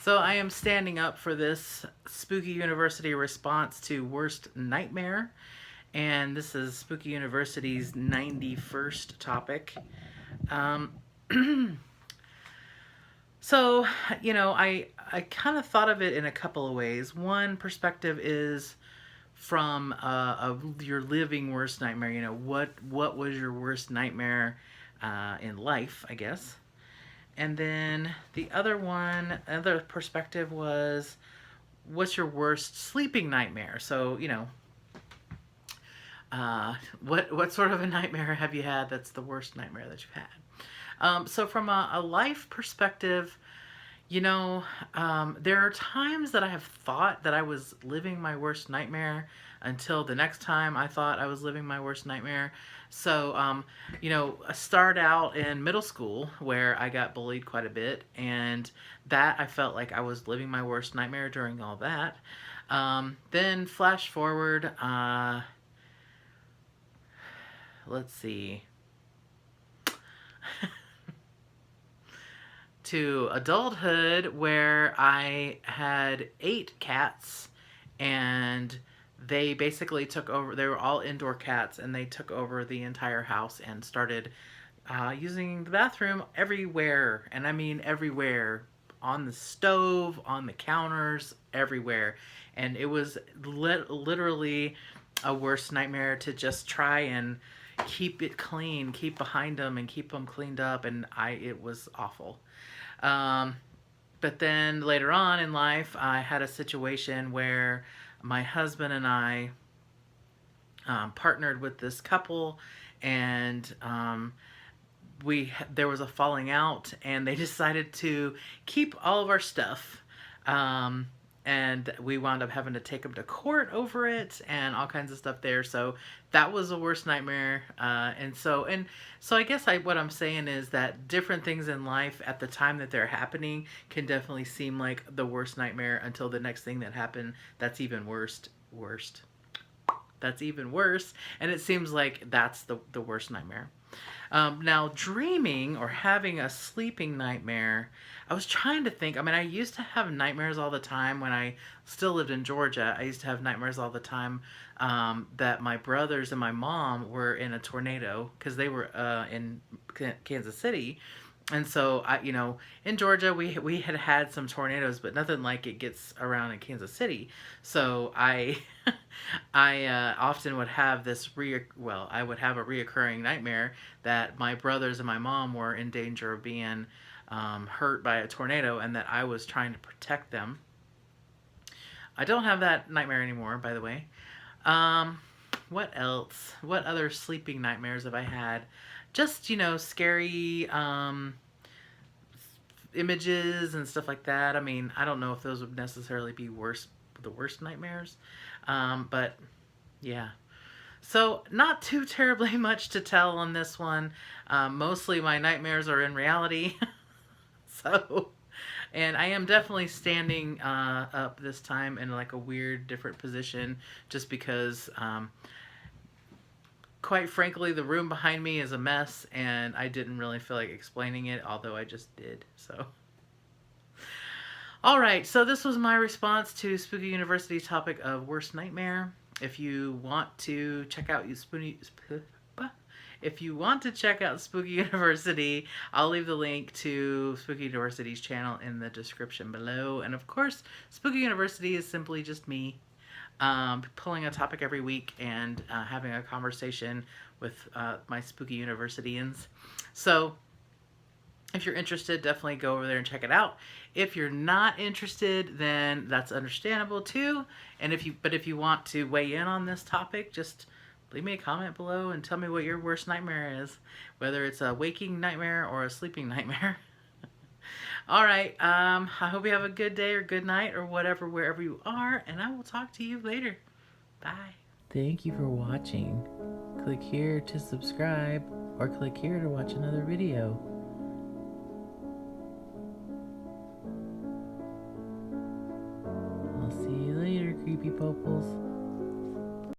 So I am standing up for this Spooky University response to Worst Nightmare. And this is Spooky University's 91st topic. Um, so, I kind of thought of it in a couple of ways. One perspective is from your living worst nightmare. What was your worst nightmare in life, I guess. And then the other perspective was, what's your worst sleeping nightmare? So, what sort of a nightmare have you had that's the worst nightmare that you've had? So from a life perspective, there are times that I have thought that I was living my worst nightmare until the next time I thought I was living my worst nightmare. So, I started out in middle school where I got bullied quite a bit, and that I felt like I was living my worst nightmare during all that. Then flash forward, let's see. To adulthood, where I had 8 cats, and they basically took over. They were all indoor cats, and they took over the entire house and started using the bathroom everywhere. And I mean everywhere. On the stove, on the counters, everywhere. And it was literally a worst nightmare to just try and keep it clean, keep behind them and keep them cleaned up, and it was awful. But then later on in life, I had a situation where my husband and I partnered with this couple, and there was a falling out, and they decided to keep all of our stuff. And we wound up having to take them to court over it and all kinds of stuff there. So that was the worst nightmare. And so I guess what I'm saying is that different things in life at the time that they're happening can definitely seem like the worst nightmare until the next thing that happened that's even worse. That's even worse. And it seems like that's the worst nightmare. Now, dreaming or having a sleeping nightmare, I was trying to think. I mean, I used to have nightmares all the time when I still lived in Georgia. I used to have nightmares all the time that my brothers and my mom were in a tornado, because they were in Kansas City. And so, in Georgia, we had some tornadoes, but nothing like it gets around in Kansas City. So I often would have I would have a reoccurring nightmare that my brothers and my mom were in danger of being hurt by a tornado, and that I was trying to protect them. I don't have that nightmare anymore, by the way. What else? What other sleeping nightmares have I had? Just, scary images and stuff like that. I mean, I don't know if those would necessarily be the worst nightmares. But yeah. So not too terribly much to tell on this one. Mostly my nightmares are in reality. And I am definitely standing up this time in like a weird, different position, just because, quite frankly, the room behind me is a mess, and I didn't really feel like explaining it, although I just did. So, all right. So this was my response to Spooky University's topic of worst nightmare. If you want to check out Spooky University, I'll leave the link to Spooky University's channel in the description below. And of course, Spooky University is simply just me pulling a topic every week and having a conversation with my Spooky Universitians. So if you're interested, definitely go over there and check it out. If you're not interested, then that's understandable too. And if you want to weigh in on this topic, just leave me a comment below and tell me what your worst nightmare is, whether it's a waking nightmare or a sleeping nightmare. All right, I hope you have a good day or good night or whatever, wherever you are, and I will talk to you later. Bye. Thank you for watching. Click here to subscribe, or click here to watch another video. I'll see you later, creepy poples.